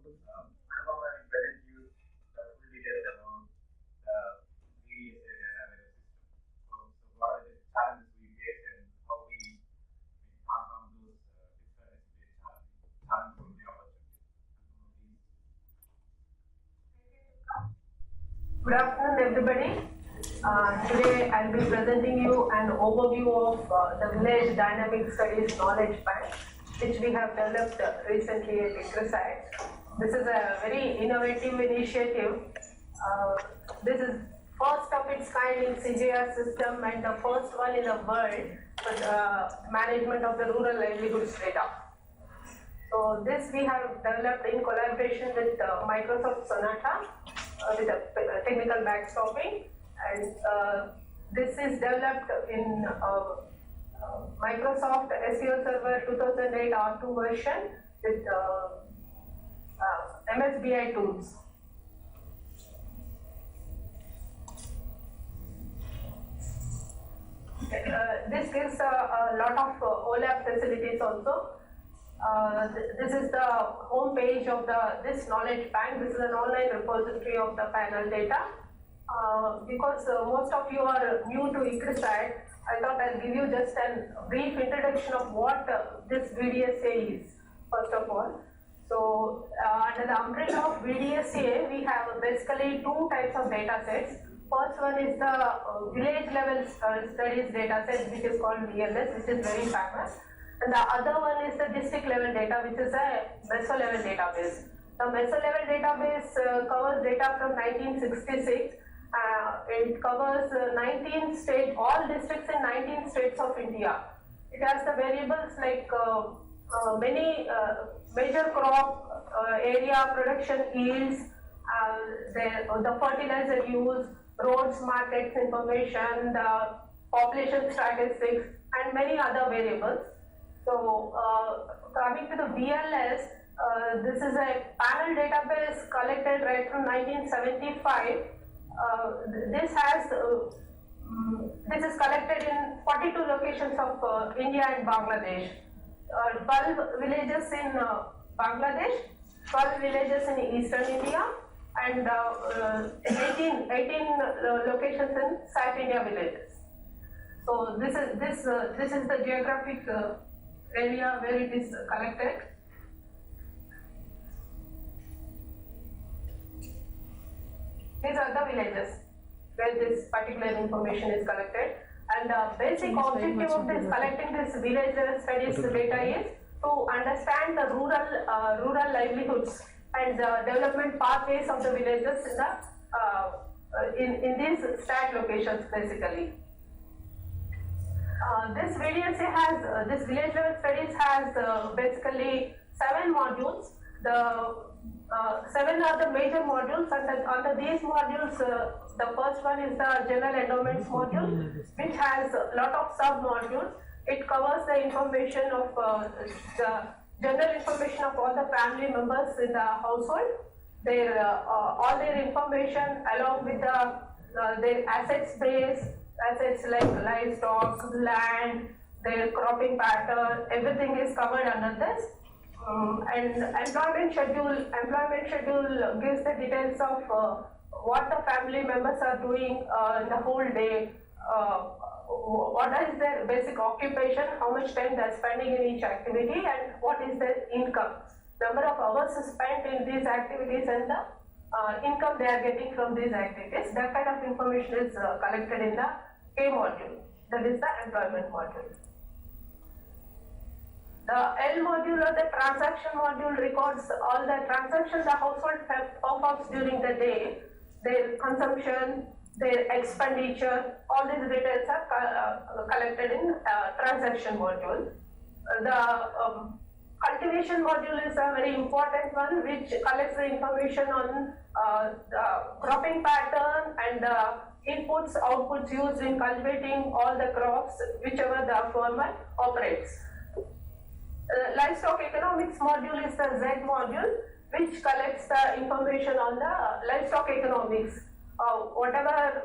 Manpower and present use the full details about the VDSA data system. So what are the challenges we face and how we pass on those different challenges from the opportunities. Good afternoon, everybody. Today I'll be presenting you an overview of the Village Dynamic Studies Knowledge Bank, which we have developed recently at KSIConnect. This is a very innovative initiative. This is first of its kind in CJR system and the first one in the world for the management of the rural livelihoods data. So this we have developed in collaboration with Microsoft Sonata with a technical backstopping, and this is developed in Microsoft SQL Server 2008 R2 version with MSBI tools. This gives a lot of OLAP facilities also. This is the home page of this knowledge bank. This is an online repository of the panel data. Because most of you are new to KSIConnect, I thought I'll give you just a brief introduction of what this VDSA is, first of all. So, under the umbrella of VDSA, we have basically two types of data sets. First one is the village level studies data set, which is called VLS, which is very famous. And the other one is the district level data, which is a meso level database. The meso level database covers data from 1966. It covers 19 states, all districts in 19 states of India. It has the variables like many major crop area, production yields, the fertilizer use, roads, markets information, the population statistics, and many other variables. So, coming to the VLS, this is a panel database collected right from 1975. This is collected in 42 locations of India and Bangladesh. 12 villages in Bangladesh, 12 villages in eastern India, and 18 locations in South India villages. So this is the geographic area where it is collected. These are the villages where this particular information is collected, and the basic objective of this collecting this village level studies data is to understand the rural livelihoods and the development pathways of the villages in these stat locations basically. This VDSA has, this village level studies has basically 7 modules. The 7 are the major modules, and under these modules, the first one is the general endowments module, which has a lot of sub-modules. It covers the information of the general information of all the family members in the household, all their information along with their assets base, assets like livestock, land, their cropping pattern, everything is covered under this. And employment schedule gives the details of what the family members are doing in the whole day, what is their basic occupation, how much time they are spending in each activity, and what is their income, number of hours spent in these activities, and the income they are getting from these activities. That kind of information is collected in the K module, that is the employment module. The L module or the transaction module records all the transactions the household performs during the day, their consumption, their expenditure, all these details are collected in transaction module. The cultivation module is a very important one, which collects the information on the cropping pattern and the inputs, outputs used in cultivating all the crops, whichever the farmer operates. Livestock economics module is the Z module, which collects the information on the livestock economics. Whatever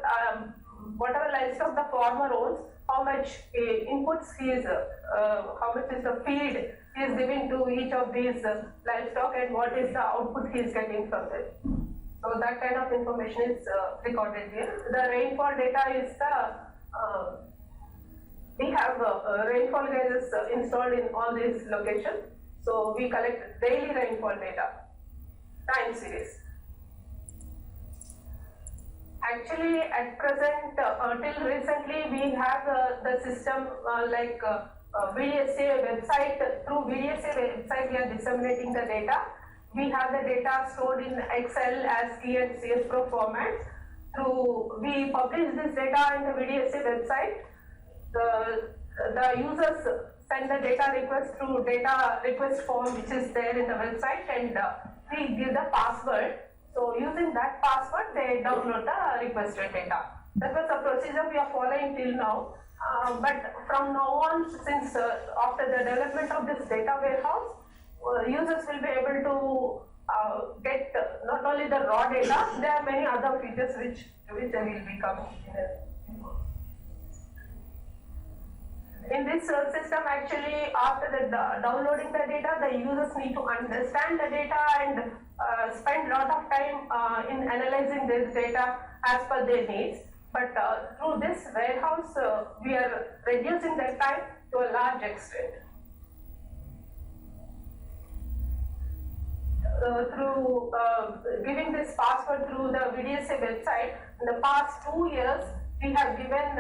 livestock the farmer owns, how much inputs he is, how much is the feed he is giving to each of these livestock and what is the output he is getting from it. So that kind of information is recorded here. The rainfall data is we have rainfall gauges installed in all these locations. So we collect daily rainfall data, time series. Actually, at present, till recently, we have the system like VDSA website. Through VDSA website, we are disseminating the data. We have the data stored in Excel, ASCII, and CSPRO formats. We publish this data in the VDSA website. The users send the data request through data request form, which is there in the website, and we give the password. So using that password, they download the requested data. That was the procedure we are following till now. But from now on, since after the development of this data warehouse, users will be able to get not only the raw data, there are many other features which they will be coming in this system. Actually, after the downloading the data, the users need to understand the data and spend a lot of time in analyzing this data as per their needs. But through this warehouse, we are reducing that time to a large extent. Through giving this password through the VDSA website, in the past 2 years, we have given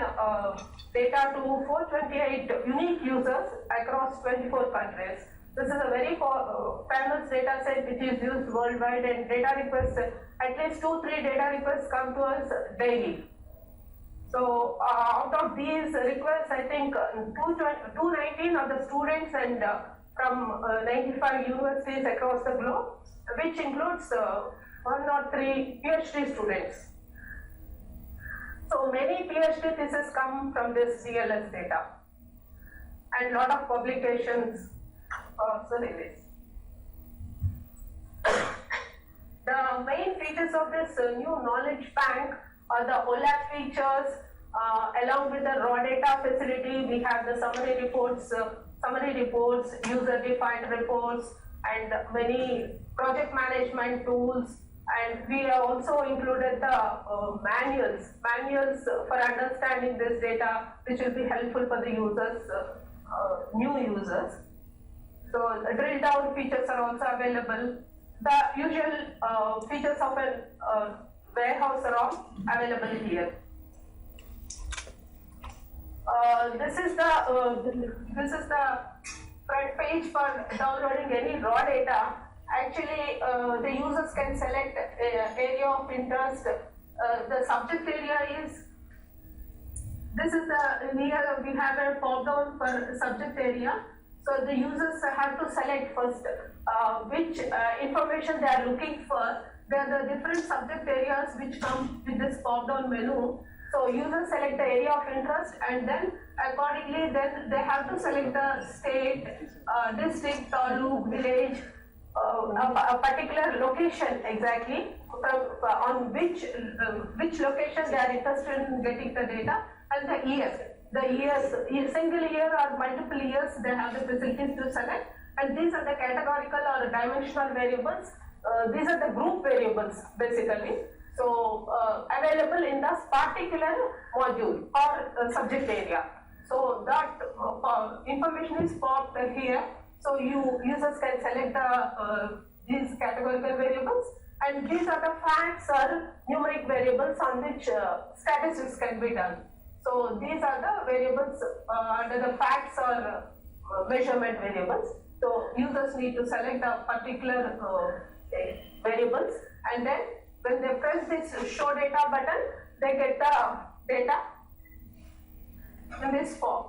data to 428 unique users across 24 countries. This is a very famous data set which is used worldwide, and data requests, at least 2-3 data requests come to us daily. So out of these requests, I think 219 are the students and from 95 universities across the globe, which includes 103 PhD students. So many PhD theses come from this DLS data, and a lot of publications also released. The main features of this new knowledge bank are the OLAP features. Along with the raw data facility, we have the summary reports, user-defined reports, and many project management tools. And we have also included the manuals for understanding this data, which will be helpful for the users, new users. So the drill down features are also available. The usual features of a warehouse are all available here. This is the front page for downloading any raw data. Actually, the users can select area of interest. The subject area is, this is here we have a pop down for subject area. So the users have to select first which information they are looking for. There are the different subject areas which come with this pop down menu. So users select the area of interest, and then accordingly then they have to select the state, district, taluk, village, a particular location exactly, on which location they are interested in getting the data, and the year. The years, single year or multiple years, they have the facilities to select, and these are the categorical or dimensional variables. These are the group variables basically. So available in this particular module or subject area. So that information is popped here. So users can select these categorical variables, and these are the facts or numeric variables on which statistics can be done. So these are the variables under the facts or measurement variables. So users need to select a particular variables, and then when they press this show data button, they get the data in this form.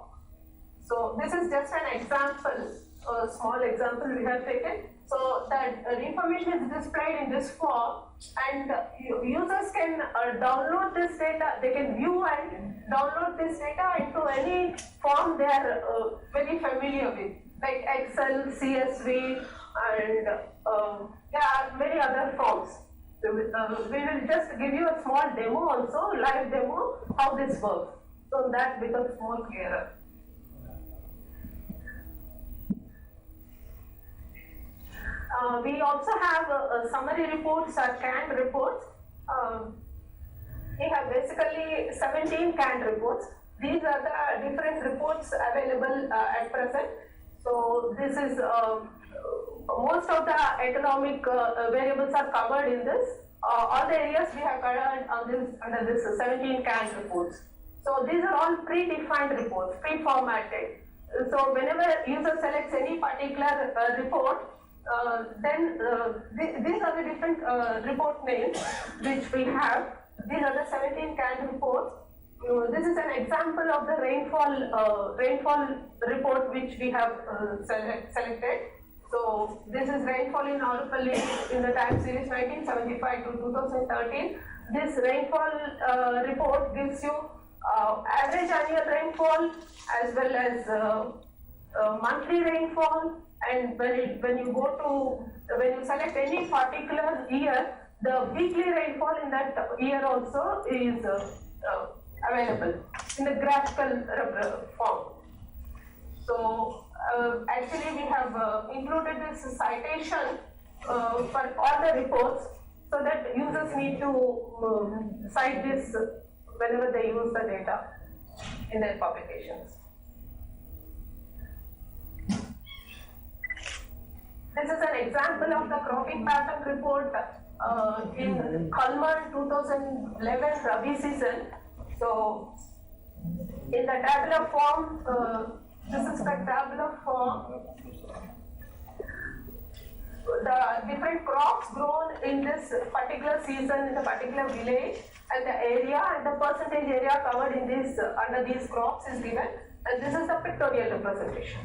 So this is just an example, a small example we have taken. So that information is displayed in this form, and users can download this data. They can view and download this data into any form they are very familiar with, like Excel, CSV, and there are many other forms. So we will just give you a small demo also, live demo, how this works. So that becomes more clearer. We also have summary reports or canned reports. We have basically 17 canned reports. These are the different reports available at present. So this is most of the economic variables are covered in this. All the areas we have covered under this 17 canned reports. So these are all predefined reports, pre-formatted. So whenever user selects any particular report, then these are the different report names which we have. These are the 17 canned reports. This is an example of the rainfall report which we have selected. So this is rainfall in Arupalli in the time series 1975 to 2013. This rainfall report gives you average annual rainfall as well as monthly rainfall, and when you select any particular year, the weekly rainfall in that year also is available in the graphical form. So actually we have included this citation for all the reports so that users need to cite this whenever they use the data in their publications. This is an example of the cropping pattern report in Kalman 2011 Rabi season. So in the tabular form, this is the tabular form. The different crops grown in this particular season in the particular village, and the area and the percentage area covered in this under these crops is given, and this is the pictorial representation.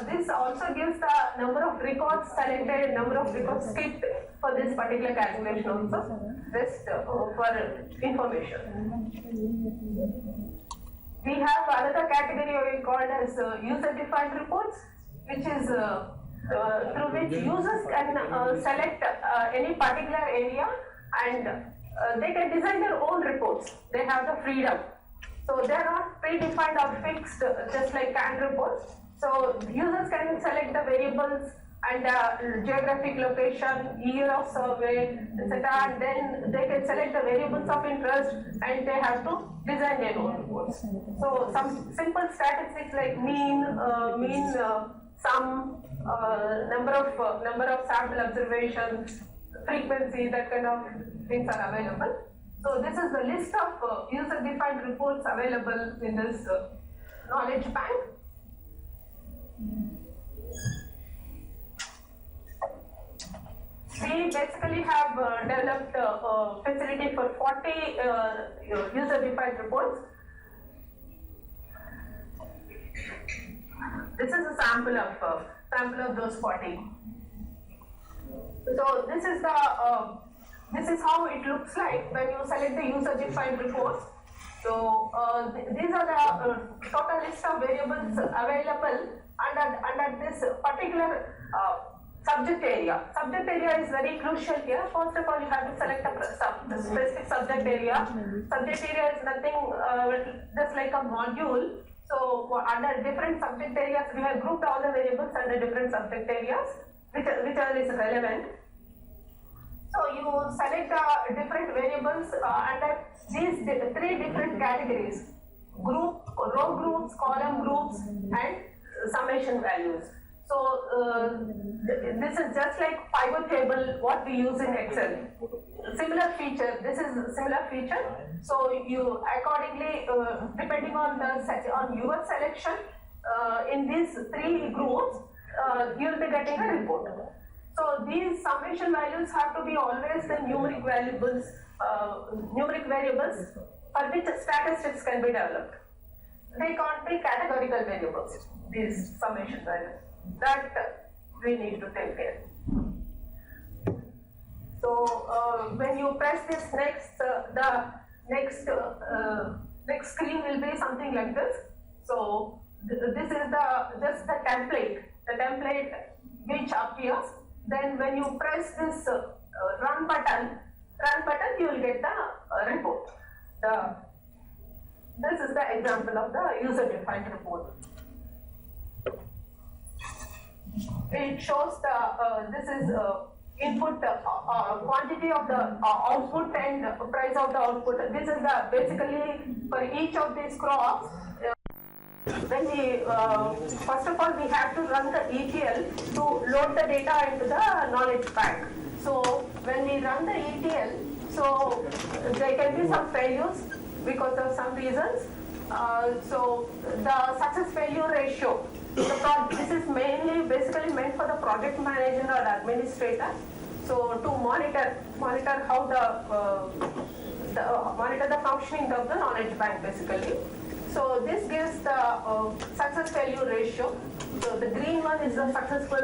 This also gives the number of records selected, number of records skipped for this particular calculation also, just for information. We have another category we called as user-defined reports, which is through which users can select any particular area, and they can design their own reports. They have the freedom. So they are not predefined or fixed, just like canned reports. So users can select the variables and geographic location, year of survey, etc. And then they can select the variables of interest, and they have to design their own reports. So some simple statistics like mean, sum, number of sample observations, frequency, that kind of things are available. So this is the list of user-defined reports available in this knowledge bank. We basically have developed a facility for 40 user-defined reports. This is a sample of those 40. So this is how it looks like when you select the user-defined reports. So these are the total list of variables available under this particular subject area. Subject area is very crucial here. First of all, you have to select a specific subject area. Subject area is nothing just like a module. So under different subject areas, we have grouped all the variables under different subject areas, whichever is relevant. So you select different variables under these three different categories: group, row groups, column groups, and summation values. So this is just like pivot table, what we use in Excel. Similar feature. This is a similar feature. So you accordingly, depending on your selection, in these three groups, you will be getting a report. So these summation values have to be always the numeric variables for which statistics can be developed. They can't be categorical variables, these summation values. That we need to take care. So when you press this next, the next screen will be something like this. So this is just the template which appears. Then when you press this run button, you will get the report. This is the example of the user-defined report. it shows the this is input quantity of the output and price of the output. This is the basically for each of these crops. When we first of all we have to run the ETL to load the data into the knowledge bank. So when we run the ETL, so there can be some failures because of some reasons. So the success failure ratio. This is mainly basically meant for the project manager or administrator. So to monitor how monitor the functioning of the knowledge bank basically. So this gives the success failure ratio. So the green one is the successful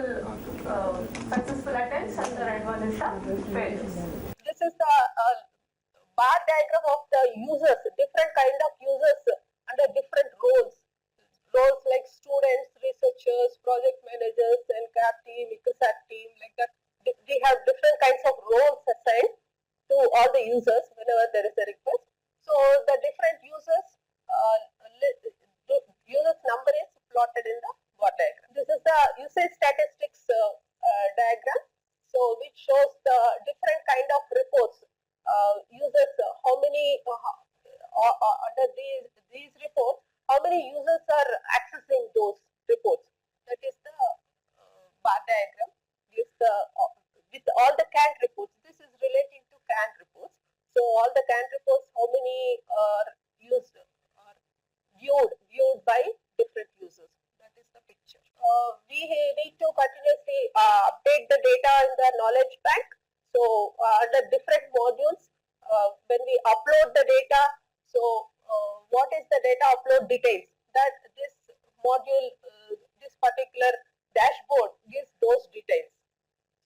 attempts and the red one is the failures. This is the bar diagram of the users, different kind of users under different roles. Roles like students, researchers, project managers, NCAP team, ICSAT team, like that. We have different kinds of roles assigned to all the users whenever there is a request. So the different users, users number is plotted in the bar diagram. This is the usage statistics diagram. So which shows the different kind of reports. Users, how many under these reports, how many users are accessing those reports. That is the bar diagram. Gives the with all the canned reports. This is relating to canned reports. So all the canned reports, how many are used or viewed by different users. That is the picture. We need to continuously update the data in the knowledge bank. So under different modules, when we upload the data, so what is the data upload details? That this module, this particular dashboard gives those details.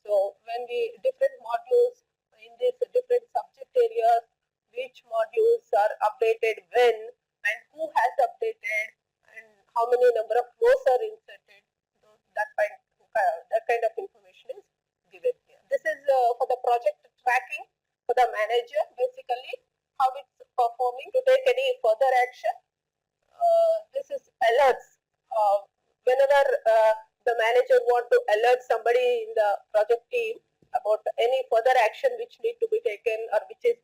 So when we different modules in this different subject areas, which modules are updated when and who has updated and how many number of rows are inserted, that kind of information is given here. This is for the project tracking for the manager, basically how it's performing to take any further action. This is alerts. Whenever the manager want to alert somebody in the project team about any further action which need to be taken or which is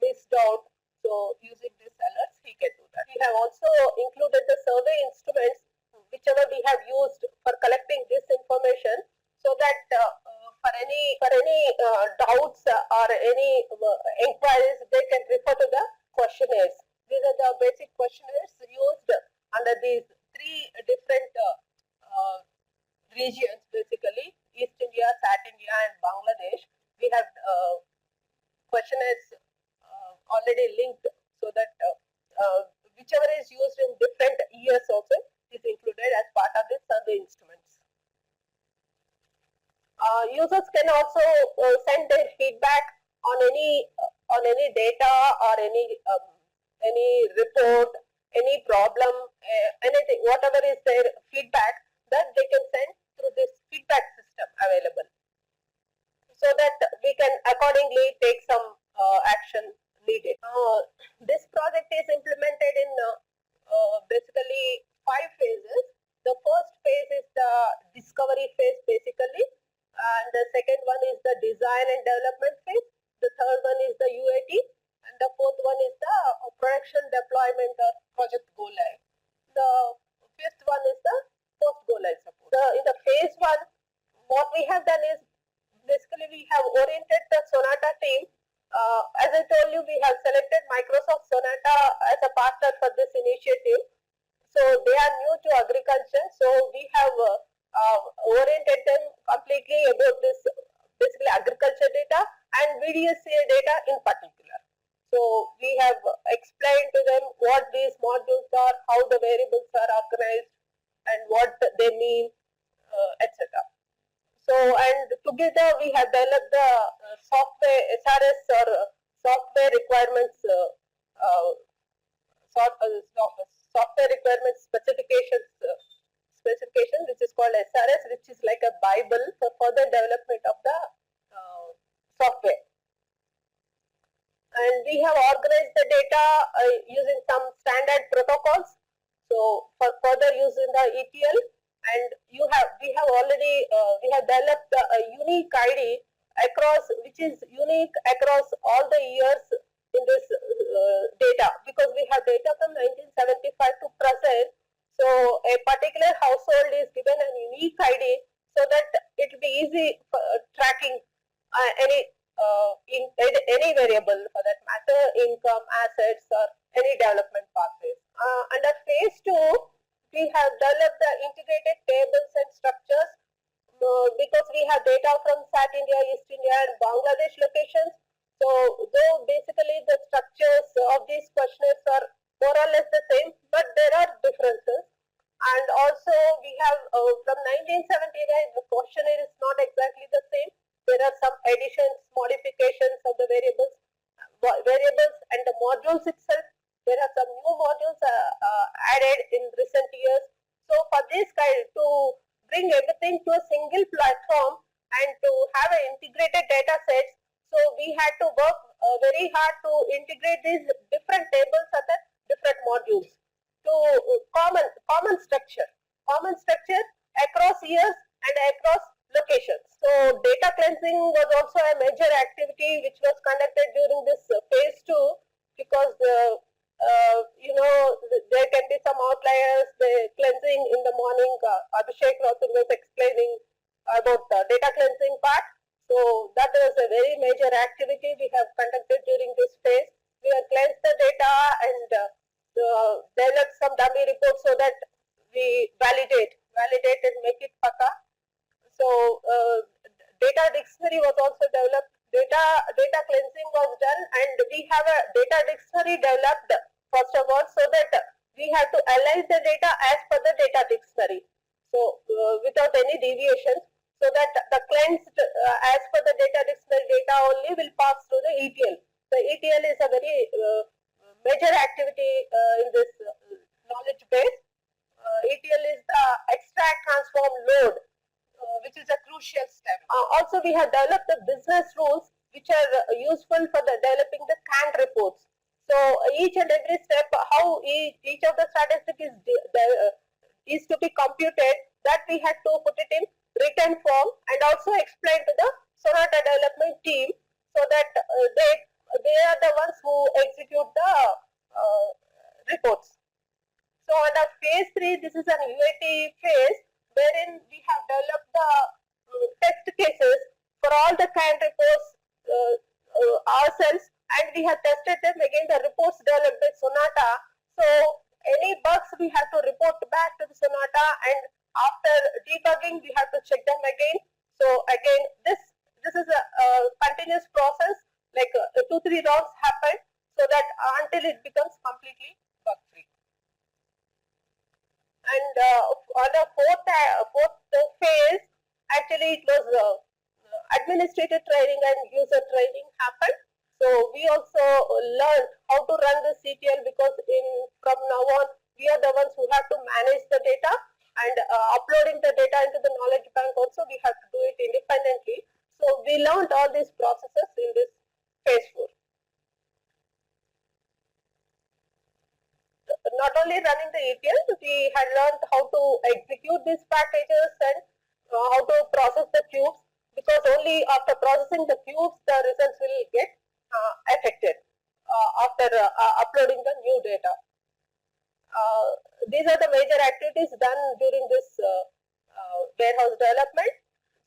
missed out, so using this alerts he can do that. We have also included the survey instruments whichever we have used for collecting this information, so that for any doubts or any inquiries they can refer to the questionnaires. These are the basic questionnaires used under these three different regions, basically East India, South India and Bangladesh. We have questionnaires already linked, so that whichever is used in different years also is included as part of this survey instruments. Users can also send their feedback on any data or any report, any problem, anything, whatever is their feedback, that they can send through this feedback system available, so that we can accordingly take some action needed. This project is implemented in basically 5 phases. The first phase is the discovery phase basically, and the second one is the design and development phase. The third one is the UAT, and the fourth one is the production deployment or project go live. The fifth one is the post go live support. In the phase 1, what we have done is basically we have oriented the Sonata team. As I told you, we have selected Microsoft Sonata as a partner for this initiative. So they are new to agriculture. So we have oriented them completely about this basically agriculture data and VDSA data in particular. So we have explained to them what these modules are, how the variables are organized and what they mean, etc. So, and together we have developed the software SRS or software requirements software requirements specification, which is called SRS, which is like a Bible for further development of the software. And we have organized the data using some standard protocols. So for further use in the ETL, and we have already we have developed a unique ID across, which is unique across all the years in this data, because we have data from 1975 to present. So a particular household is given a unique ID so that it will be easy for tracking any variable for that matter, income, assets, or any development pathways. Under phase 2, we have developed the integrated tables and structures because we have data from South India, East India, and Bangladesh locations. So though basically the structures of these questionnaires are more or less the same, but there are differences. And also we have from 1979, the questionnaire is not exactly the same. There are some additions, modifications of the variables and the modules itself. There are some new modules added in recent years. So for this kind, to bring everything to a single platform and to have an integrated data sets, so we had to work very hard to integrate these different tables and the different modules to common structure across years and across locations. So data cleansing was also a major activity which was conducted during this phase 2, because there can be some outliers. The cleansing in the morning, Abhishek Rathur was explaining about the data cleansing part. So that was a very major activity we have conducted during this phase. We have cleansed the data and develop some dummy reports so that we validate and make it paka. So data dictionary was also developed. Data cleansing was done, and we have a data dictionary developed first of all, so that we have to align the data as per the data dictionary. So without any deviations, so that the cleansed as per the data dictionary data only will pass through the ETL. The ETL is a very major activity in this knowledge base. ETL is the extract, transform, load, which is a crucial step. Also, we have developed the business rules which are useful for the developing the canned reports. So each and every step, how each of the statistics is to be computed, that we had to put it in written form and also explain to the Sonata development team, so that they are the ones who execute the reports. So under phase 3, this is an UAT phase wherein we have developed the test cases for all the canned reports ourselves, and we have tested them again, the reports developed by Sonata. So any bugs we have to report back to the Sonata, and after debugging we have to check them again. So again, this is a continuous process, like 2-3 rounds happen, so that until it becomes completely bug free. And on the fourth phase, actually it was administrative training and user training happened. So we also learned how to run the CTL, because from now on we are the ones who have to manage the data, and uploading the data into the knowledge bank also we have to do it independently. So we learned all these processes in this phase 4. Not only running the ETL, we had learned how to execute these packages and how to process the cubes, because only after processing the cubes the results will get affected after uploading the new data. These are the major activities done during this warehouse development.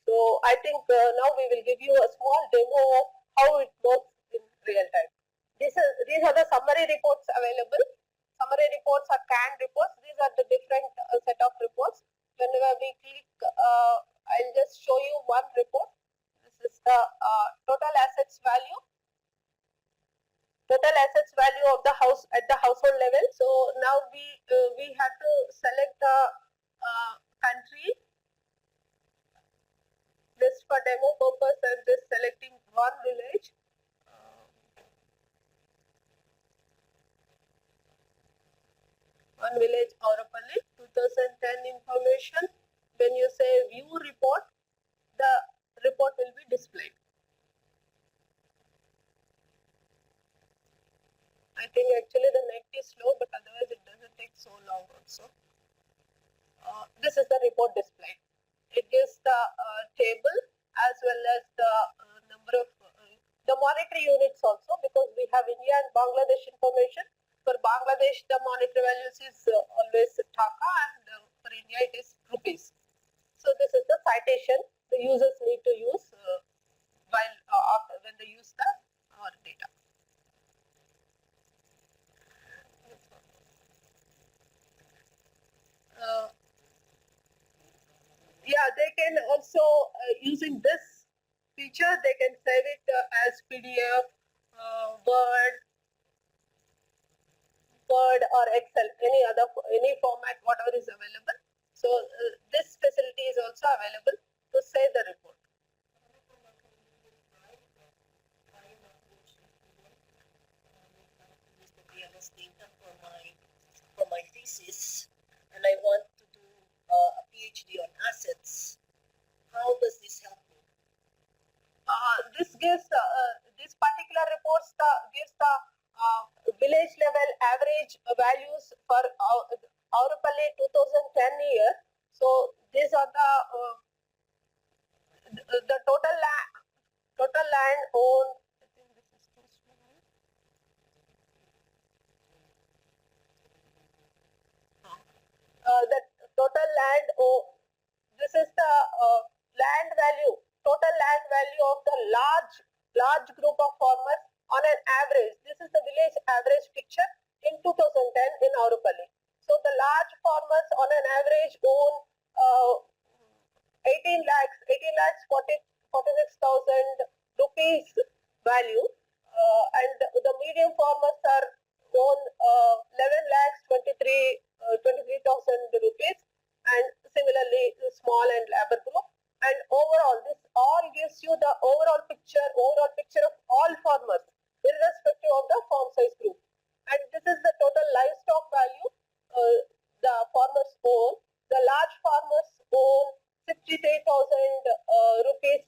So I think now we will give you a small demo of how it works in real time. These are the summary reports available. Summary reports are canned reports. These are the different set of reports. Whenever we click, I'll just show you one report. This is the total assets value. Total assets value of the house at the household level. So now we have to select the country. Just for demo purpose, I'm just selecting one village. One village, Aurapalli, 2010 information. When you say view report, the report will be displayed. I think actually the net is slow, but otherwise it doesn't take so long also. this is the report displayed. It gives the table as well as the number of the monetary units also, because we have India and Bangladesh information. For Bangladesh, the monetary values is always taka, and for India it is rupees. So this is the citation the users need to use while when they use the data. Yeah, they can also using this feature, they can save it as PDF, Word, or Excel, any format, whatever is available. So this facility is also available to save the report. Data for my thesis, and I want to do a PhD on assets. How does this help me? This gives this particular reports gives the village level average values for Aurupalli 2010 year. So these are the total land owned. The total land, this is the land value, total land value of the large group of farmers on an average. This is the village average picture in 2010 in Aurupalli. So the large farmers on an average own 18 lakhs 46,000 rupees value, and the medium farmers are own 11 lakhs 23,000 rupees, and similarly small and labor group. And overall, this all gives you the overall picture of all farmers, irrespective of the farm size group. And this is the total livestock value the farmers own. The large farmers own 63,000 rupees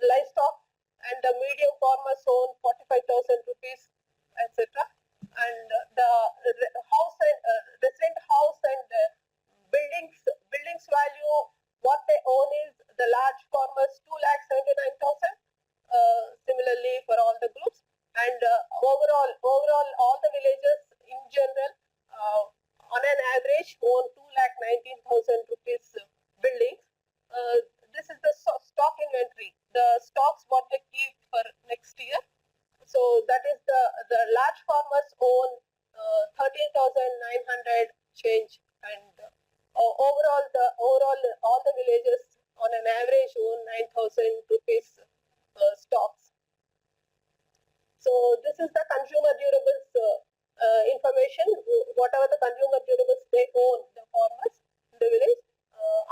livestock, and the medium farmers own 45,000 rupees, etc. And the house and resident house and buildings value, what they own is the large farmers 2,79,000. Similarly for all the groups, and overall all the villages in general on an average own 2,19,000 rupees buildings. This is the stock inventory, the stocks what they keep for next year. So that is the large farmers own 13,900 change, and overall all the villages on an average own 9,000 rupees stocks. So this is the consumer durables information, whatever the consumer durables they own, the farmers in the village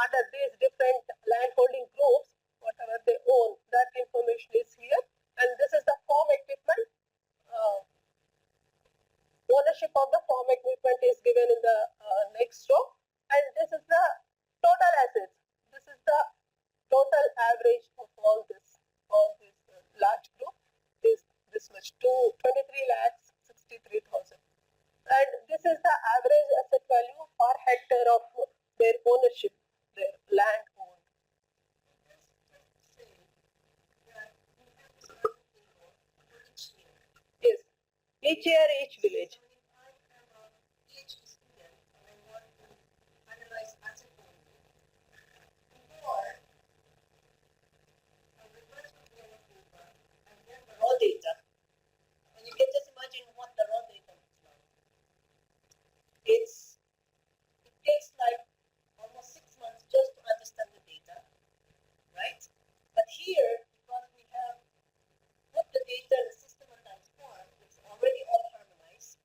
under these different land holding groups, whatever they own, that information is here. And this is the farm equipment. Ownership of the farm equipment is given in the next row, and this is the total assets. This is the total average of all this large group is this much, 23 lakhs 63,000, and this is the average asset value per hectare of their ownership, their land owned. Yes, each year, each village. Raw data, and you can just imagine what the raw data looks like. It takes like almost 6 months just to understand the data, right? But here, because we have put the data in the system and transform, it's already all harmonized.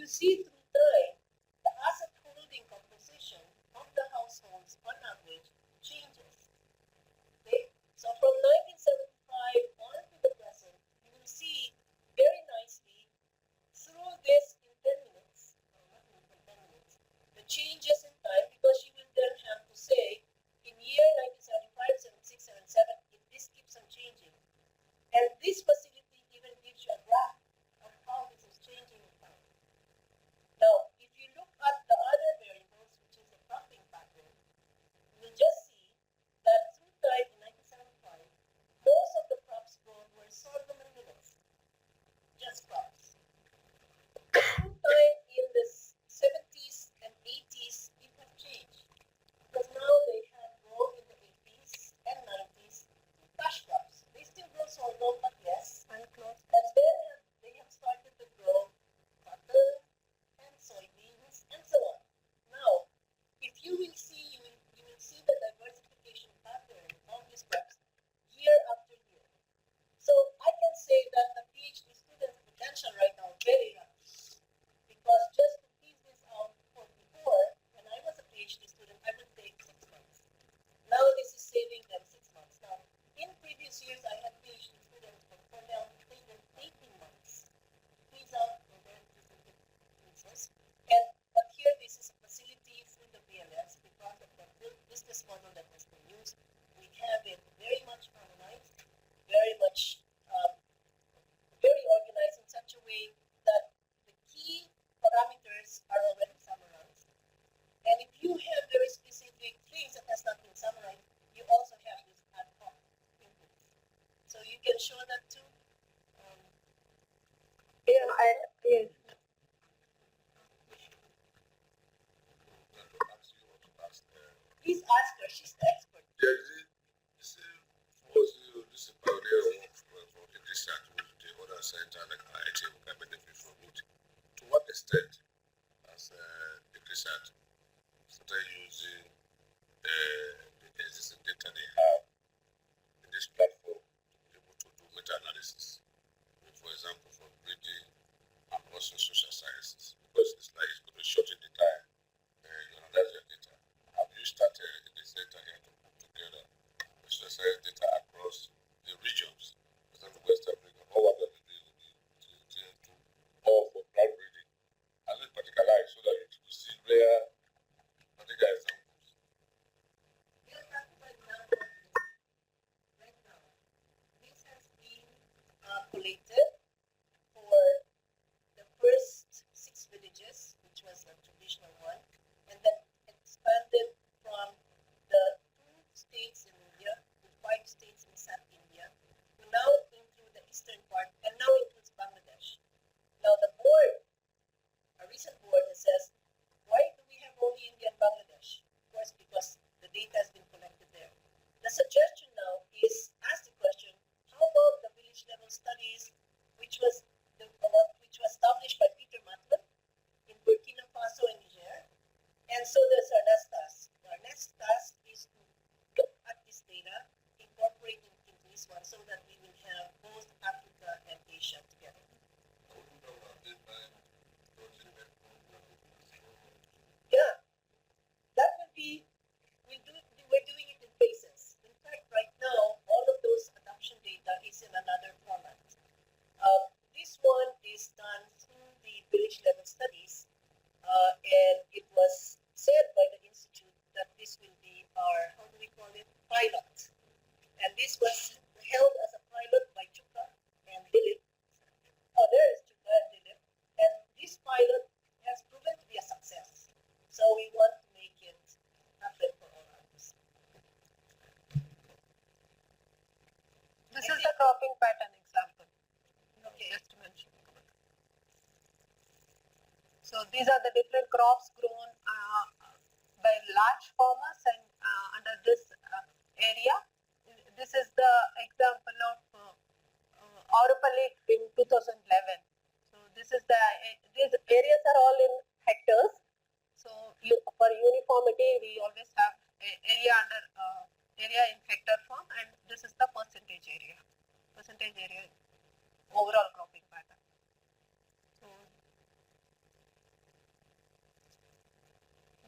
you see through time, the asset holding composition of the households on average changes. Okay? So from 1975 on to the present, you will see very nicely through this in 10 minutes, or not even 10 minutes, the changes in time, because you will then have to say in year 1975, 76, 77, this keeps on changing. And this facility even gives you a graph of how this is changing in time. Now, if you look at the other variables, which is the cropping pattern, you will just see that through time in 1975, most of the crops grown were sorghum and millets, just crops. Through time in the 70s and 80s, it has changed, because now they have grown in the 80s and 90s cash crops. They still grow sorghum, but less. And then they have started to grow cotton and soybeans and so on. Now, if you will see, you will see the diversification pattern of these crops year after year. So I can say that the PhD student's potential right now very rapid, because just to tease this out for before, when I was a PhD student, I would take 6 months. Now this is saving them 6 months. Now, in previous years, I had PhD students from Cornell who take them 18 months. Please out for their specific reasons. But here, this is a facility through the BLS because of the business model that has been used. We have it very much harmonized, very much, very organized in such a way that the key parameters are already summarized. And if you have very specific things that has not been summarized, you also have this ad hoc inputs. So you can show that too. Yes. Please ask her, she's the expert. This was this pioneer work for the research with the other center like IIT who can benefit from it. To what extent has the research started using the existing data they have in this platform to be able to do meta-analysis, for example, for breeding and also social sciences, because it's like it's going to shorten the time you analyze your data. Have you started in the center here to put together social science data across the regions, for example, West Africa, or what are they doing or for plant breeding, and then particularize so that you see rare particular examples? Right now, this has been collated for the first 6 villages, which was the traditional one, and then expanded from the 2 states in India to 5 states in South India, to now include the eastern part, and now includes Bangladesh. Now the board, a recent board, says, why do we have only India and Bangladesh? Of course, because the data has been collected there. The suggestion now is, ask the question, how about the village level studies, which was established by Peter Matlin in Burkina Faso and Niger, and so there's our next task. Our next task is to look at this data, incorporate it into this one, so that we will have both Africa and Asia together. Yeah, that will be. We're doing it in phases. In fact, right now, all of those adoption data is in another format. This one is done through the village level studies, and it was said by the institute that this will be our, how do we call it, pilot. And this was held as a pilot by Chuka and Dilip. Oh, there is Chuka and Dilip. And this pilot has proven to be a success. So we want to make it happen for all others. This is the cropping pattern example. Okay. Just to mention. So these are the different crops grown by large farmers and under this area. This is the example of Aurupalli in 2011. So this is these areas are all in hectares. So for uniformity, we always have area in hectare form, and this is the percentage area overall cropping pattern. So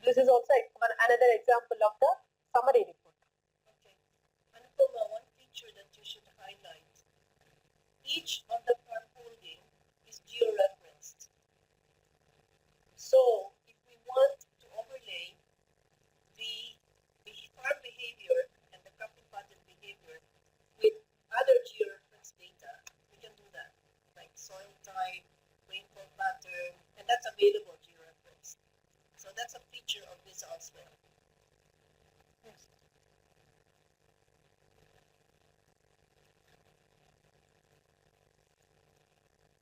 This is also another example of the summary report. Okay. Anupama, one feature that you should highlight. Each of the farm holding is geo-referenced. So if we want to overlay the farm behavior and the cropping pattern behavior with other geo-reference data, we can do that, like soil type, rainfall pattern, and that's available geo-reference. So that's a feature of this as well. Yes.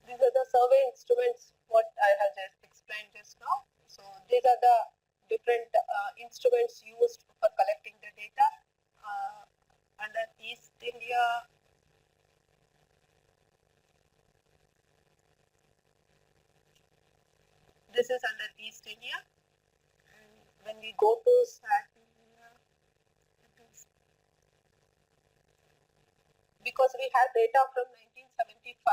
These are the survey instruments what I have just explained just now. So these are the different instruments used for collecting the data under East India. This is under East India. And when we go to South India, because we have data from 1975,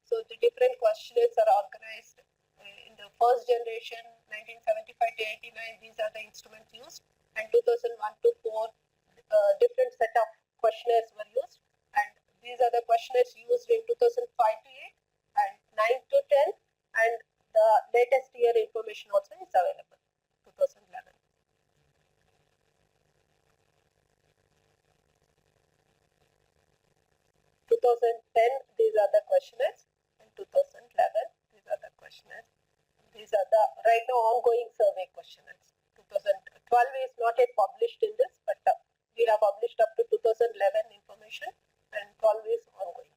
so the different questionnaires are organized in the first generation, 1975 to 89, these are the instruments used, and 2001 to 4, different set of questionnaires were used, and these are the questionnaires used in 2005 to 8 and 9 to 10, and the latest year information also is available, 2011. These are the questionnaires, and 2011 these are the questionnaires. These are the right now ongoing survey questionnaires. 2012 is not yet published in this, but we have published up to 2011 information, and 12 is ongoing.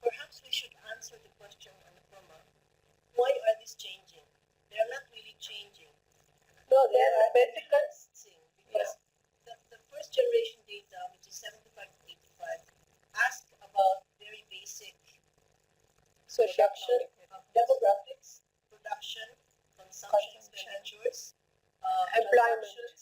Perhaps we should answer the question on the former. Why are these changing? They are not really changing. No, they are basic. Because the first generation data, which is 75 to 85, ask about very basic Social demographics, production, consumption expenditures, employment,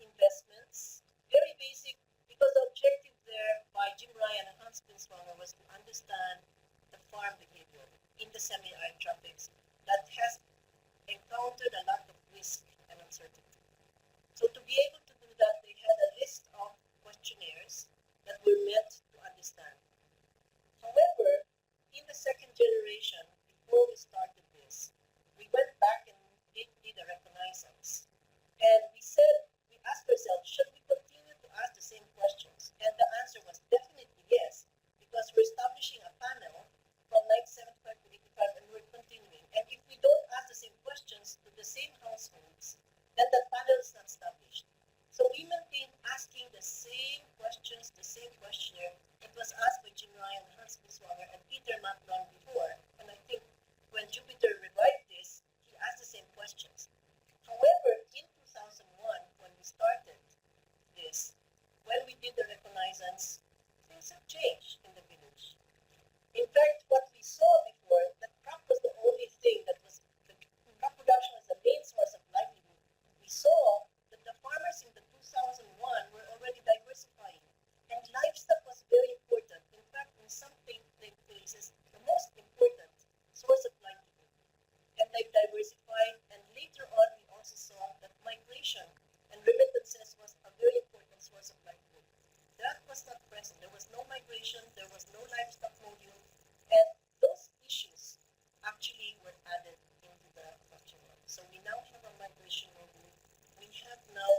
investments, very basic, because the objective there by Jim Ryan and Hans Binswanger was to understand the farm behavior in the semi-arid tropics that has encountered a lot of risk and uncertainty. So to be able to do that, they had a list of questionnaires that were meant to understand. However, in the second generation, before we started this, we went back and did a reconnaissance. And we asked ourselves, should we continue to ask the same questions? And the answer was definitely yes, because we're establishing a panel from 1975 to 85 and we're continuing. And if we don't ask the same questions to the same households, then the panel is not established. So we maintain asking the same questions, the same questionnaire that was asked by Jim Ryan, Hans Binswanger, and Peter Matlon before. And I think when Jupiter revived this, he asked the same questions. However, in 2001, when we started this, when we did the reconnaissance, things have changed in the village. In fact, what we saw before, that crop was the only thing that was, the crop production was the main source of livelihood. We saw that the farmers in the 2001 were already diversifying, and livestock was very important. In fact, in some places, the most important source of livelihood. And they've diversified, and later on we also saw that migration and remittances was a very important source of livelihood. That was not present. There was no migration, there was no livestock module, and those issues actually were added into the production module. So we now have a migration module, we have now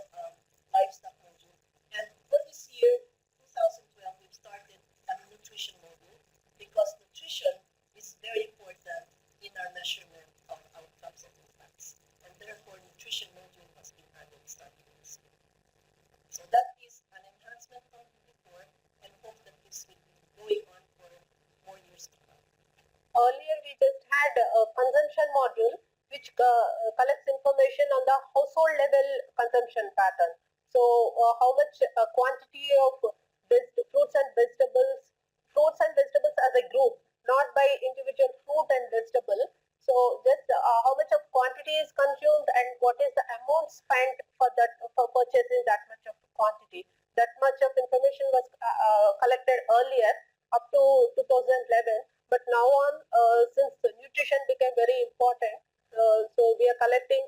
livestock module, and for this year, 2012, we've started a nutrition module, because nutrition is very important in our measurement of outcomes and impacts, and therefore nutrition module has been added starting this year. So that is an enhancement from before, and hope that this will be going on for more years to come. Earlier, we just had a consumption module which collects information on the household level consumption pattern. So, how much quantity of fruits and vegetables as a group, not by individual fruit and vegetable. So, just how much of quantity is consumed and what is the amount spent for purchasing that much of quantity. That much of information was collected earlier up to 2011. But now on, since nutrition became very important, So we are collecting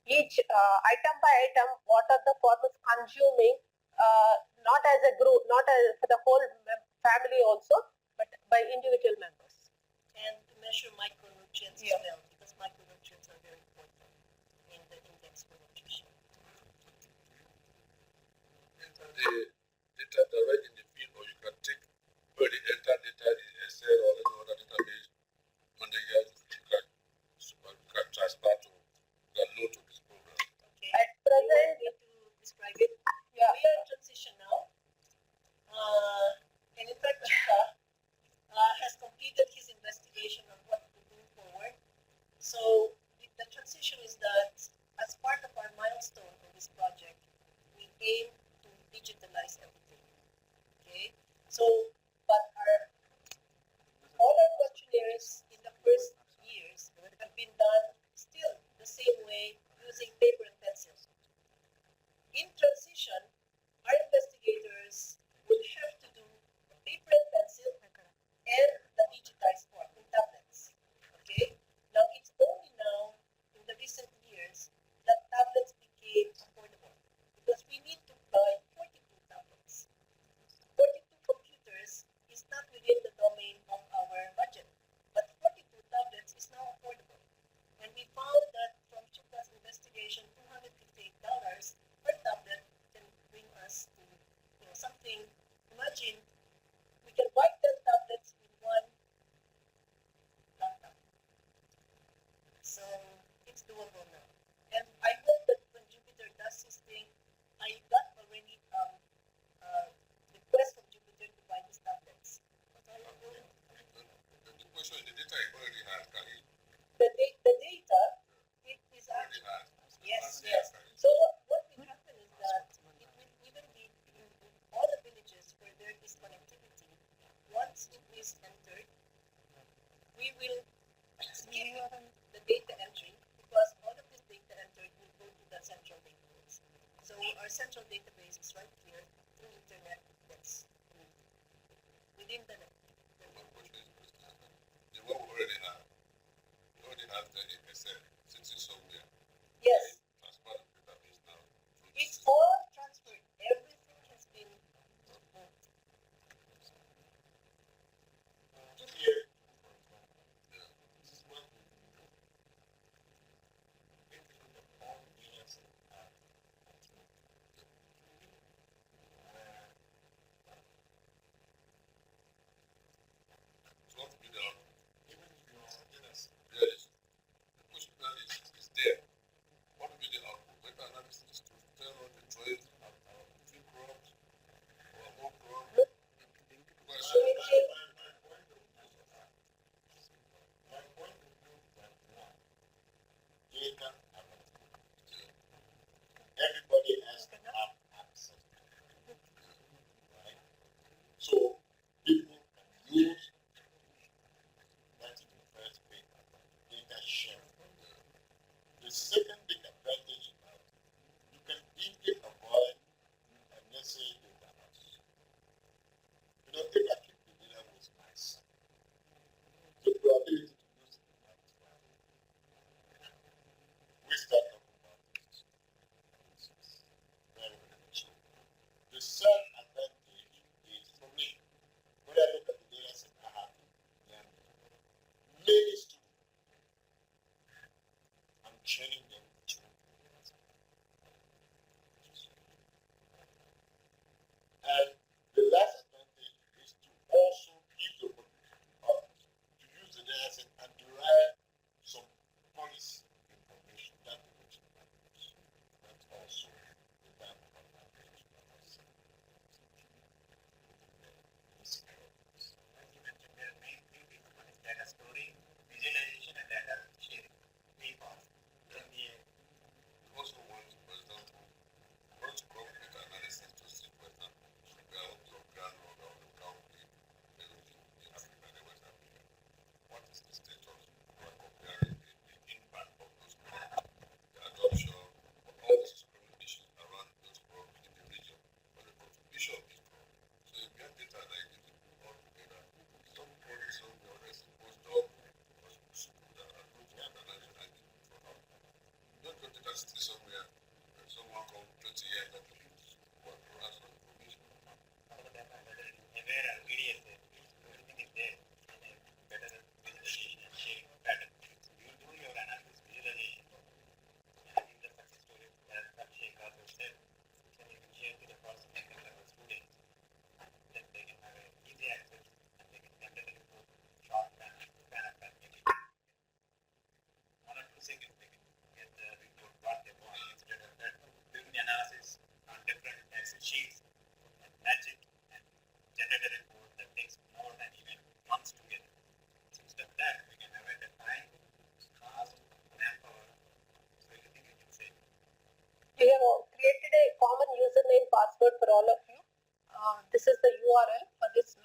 each item by item, what are the farmers consuming, not as a group, not as for the whole family also, but by individual members. And to measure micronutrients Yeah. as well, because micronutrients are very important in the index for nutrition. Enter the data direct in the field, or you can take already enter data in Excel or any other database. When they get, you can transfer to, you can load to this program. Okay. At Do you want present, me to describe it? yeah, We are in transition now. And in fact, Chika has completed his investigation on what to do forward. So the transition is that as part of our milestone in this project, we aim to digitalize everything. Okay. So, but all our questionnaires in the first years have been done still the same way using paper and pencils. In transition, our investigators will have to do paper and pencil and the digitized form in tablets. Okay? Now, it's only now, in the recent years, that tablets became affordable because we need to buy 42 tablets. 42 computers is not within the domain of our budget, but 42 tablets is now affordable. And we found that from Chika's investigation, $258 per tablet can bring us to something. Imagine we can buy 10 tablets in one laptop. So it's doable now. And I hope that when Jupiter does his thing, I got already request from Jupiter to buy these tablets. But I don't know. The question in the data you already had, can you The data, it is already actually, had? yes, yes. So what will happen is that it will even be in all the villages where there is connectivity. Once it is entered, we will skip the data entry because all of this data entered will go to the central database. So our central database is right here through internet. That's within the net. One question is the one we already have. You already have the Excel sitting somewhere. Yes, Transfer the database now to it's all transferred. Everything has been moved. here. This is what we do. If you look at all the units that we have, it's what we do. Even if you are yes, the question now is there. What will be the output? Better analysis to tell all the choice of our few crops or more crops. Question. My point of view is that one, data are not good. Everybody has to have access to it. Right? So people can use that in the first place data sharing. The second big advantage is that you can easily avoid unnecessary data loss. You know, if I keep the data with myself, the probability to lose the data is very high. We start talking about this. It's very, very true. The third advantage is for me, when I look at the data set I have learned many students, I'm training them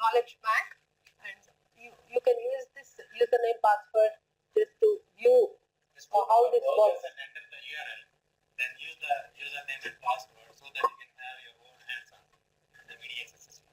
knowledge bank, and you can use this username password just to view how this works. And enter the URL, then use the username and password so that you can have your own hands on the VDSA system.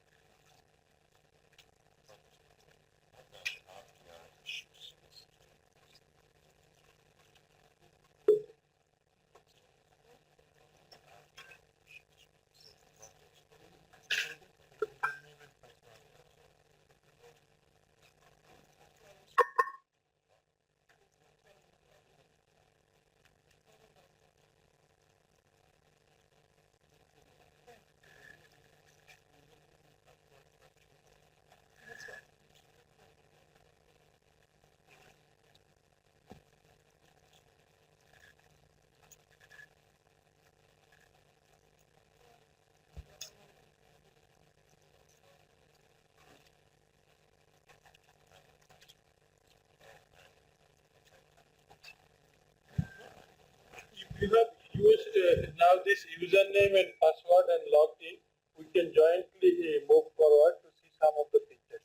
If you have used now this username and password and logged in, we can jointly move forward to see some of the features.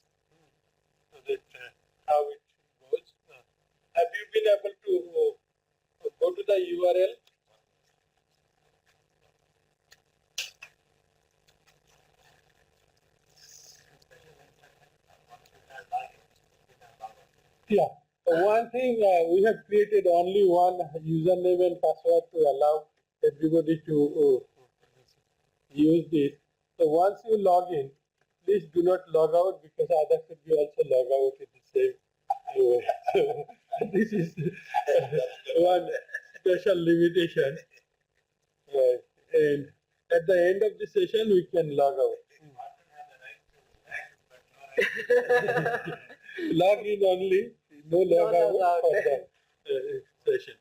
So that how it goes. Have you been able to go to the URL? Yeah. One thing, we have created only one username and password to allow everybody to use this. So once you log in, please do not log out because others should be also log out in the same way. This is one special limitation. Right. And at the end of the session, we can log out. Log in only, no log out for the session.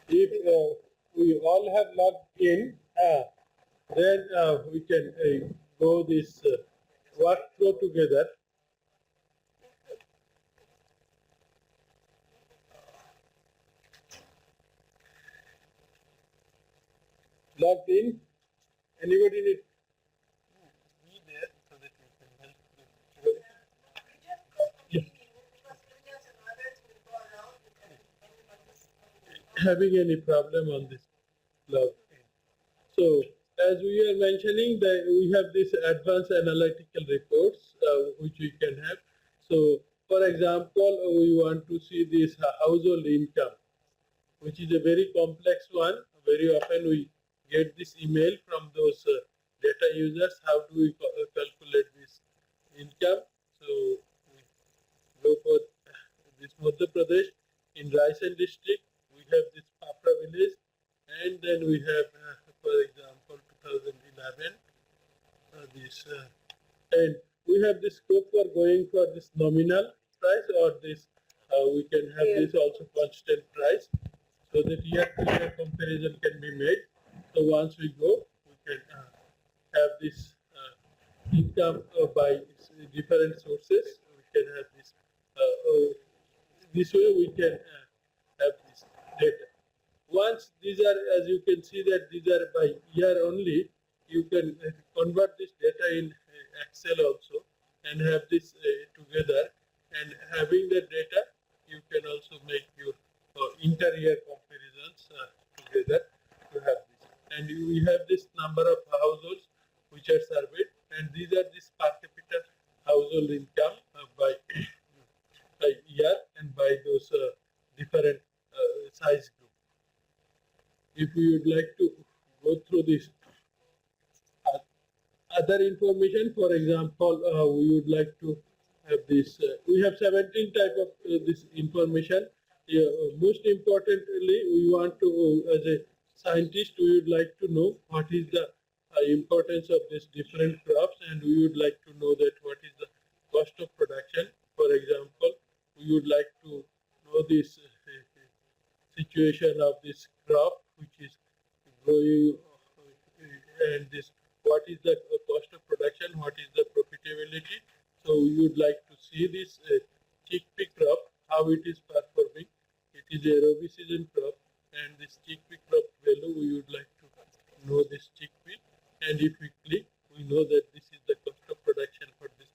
If we all have logged in, then we can go this workflow together. Logged in, anybody need me there so that you can help them? Yeah. Having any problem on this log in. So as we are mentioning that we have this advanced analytical reports which we can have. So for example, we want to see this household income, which is a very complex one. Very often we get this email from those data users. How do we calculate this income? So we go for this Madhya Pradesh in Raisen district. We have this Papra village, and then we have, for example, 2011. This and we have this scope for going for this nominal price, or this we can have this also constant price, so that year-to-year comparison can be made. So once we go, we can have this income by different sources. We can have this. This way we can have this data. Once these are, as you can see that these are by year only, you can convert this data in Excel also and have this together. And having the data, you can also make your inter-year comparisons together to have this. And we have this number of households which are surveyed, and these are this per capita household income by year and by those different size group. If we would like to go through this other information, for example, we would like to have this. We have 17 type of this information. Most importantly, we want to, as a scientist, we would like to know what is the importance of these different crops, and we would like to know that what is the cost of production. For example, we would like to know this situation of this crop which is growing, and this what is the cost of production, what is the profitability. So we would like to see this chickpea crop, how it is performing. It is a rabi season crop, and this chickpea crop value, we would like to know this chickpea. and if we click, we know that this is the cost of production for this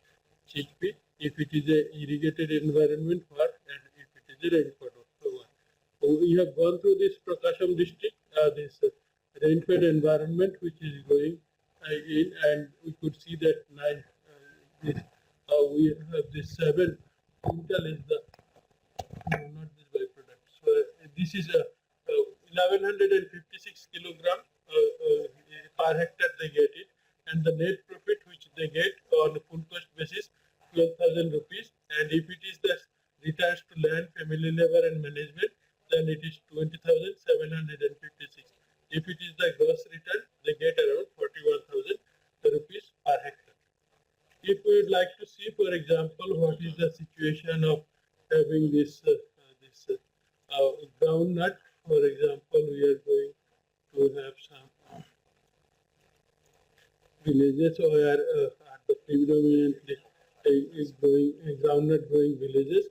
chickpea. If it is a irrigated environment, what, and if it is a rainfed one. So we have gone through this Prakasham district, this rainfed environment which is going in, and we could see that we have this 7 quintal is the not this byproduct. So this is a 1156 kilogram per hectare they get it, and the net profit which they get on a full cost basis 12,000 rupees, and if it is the returns to land, family labor and management, then it is 20,756. If it is the gross return, they get around 41,000 rupees per hectare. If we would like to see, for example, what is the situation of having this groundnut, for example, we are going to have some villages where the predominantly is growing groundnut growing villages.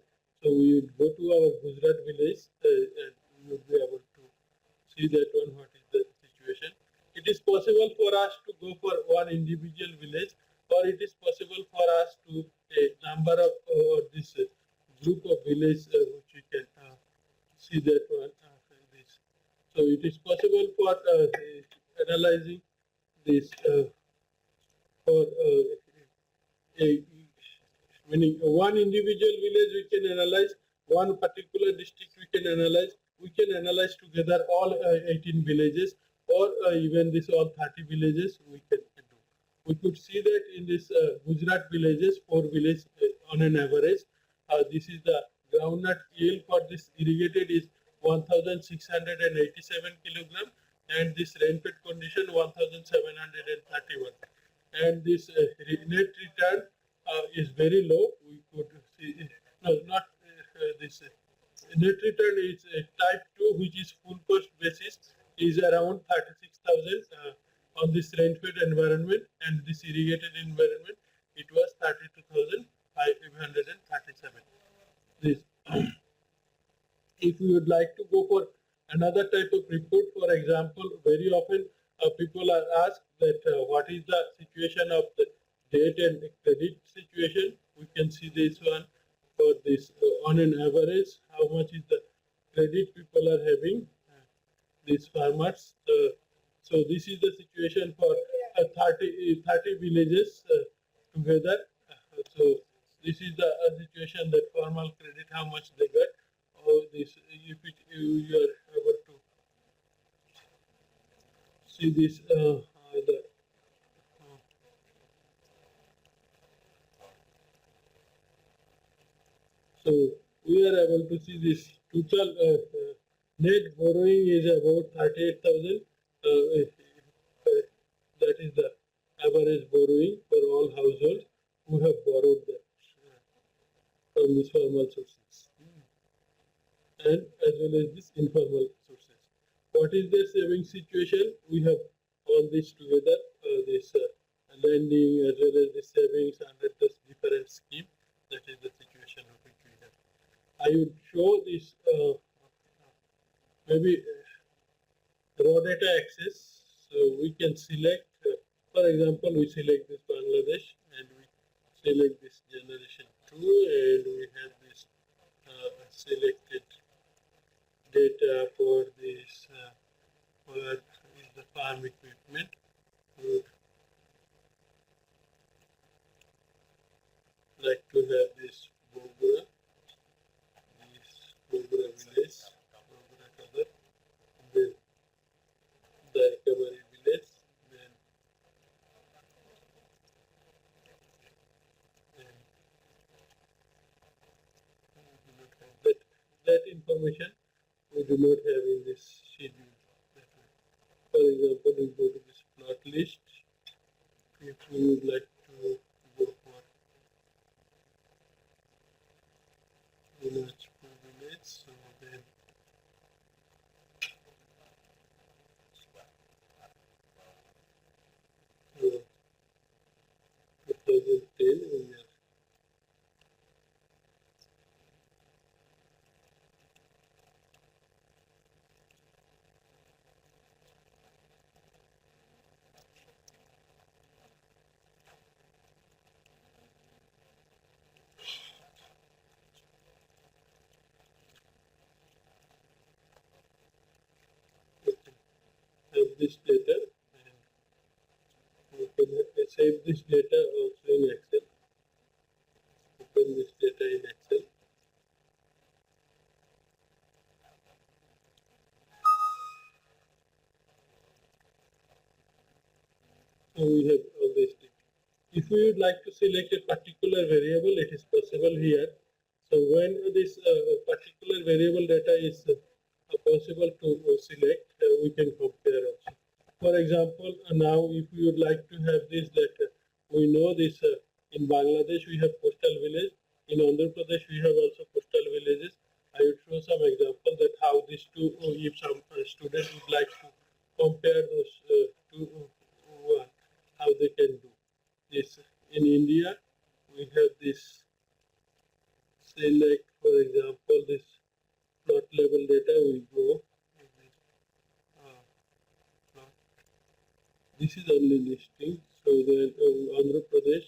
So we would go to our Gujarat village and we would be able to see that one, what is the situation. It is possible for us to go for one individual village, or it is possible for us to a number of this group of village which we can see that one. This. So it is possible for analyzing this for meaning one individual village we can analyze, one particular district we can analyze. We can analyze together all 18 villages, or even this all 30 villages we can do. We could see that in this Gujarat villages, 4 villages on an average. This is the groundnut yield for this irrigated is 1,687 kilogram, and this rainfed condition 1,731. And this net return is very low. We could see, no, not this net return is type 2, which is full cost basis, is around 36,000 on this rainfed environment, and this irrigated environment it was 32,537. This if we would like to go for another type of report, for example, very often people are asked that what is the situation of the debt and credit situation. We can see this one for this on an average, how much is the credit people are having, these farmers. So this is the situation for 30 villages together. So this is the situation that formal credit, how much they get. This, if you are able to see this, so we are able to see this total net borrowing is about 38,000. That is the average borrowing for all households who have borrowed that from these formal sources, and as well as this informal sources. What is their saving situation? We have all this together, this lending as well as the savings under this different scheme. That is the situation of which we have. I would show this maybe raw data access. So we can select, for example, we select this Bangladesh and we select this generation 2, and we have this selected data for this where is the farm equipment. We would like to have this Bogura village, Bogura color, then the recovery village, then we do not have that information. We do not have in this schedule. For example, we go to this plot list. If we would like to go for village per village, so then uh, 2010 we are this data, and we can save this data also in Excel. Open this data in Excel. So we have all this data. If we would like to select a particular variable, it is possible here. So when this particular variable data is possible to select, we can compare also. For example, now if we would like to have this data, we know this in Bangladesh we have coastal village, in Andhra Pradesh we have also coastal villages. I would show some example that how these two, if some student would like to compare those two, how they can do. This in India, we have this select, for example, this plot level data. We go. This is only listing. So then Andhra Pradesh,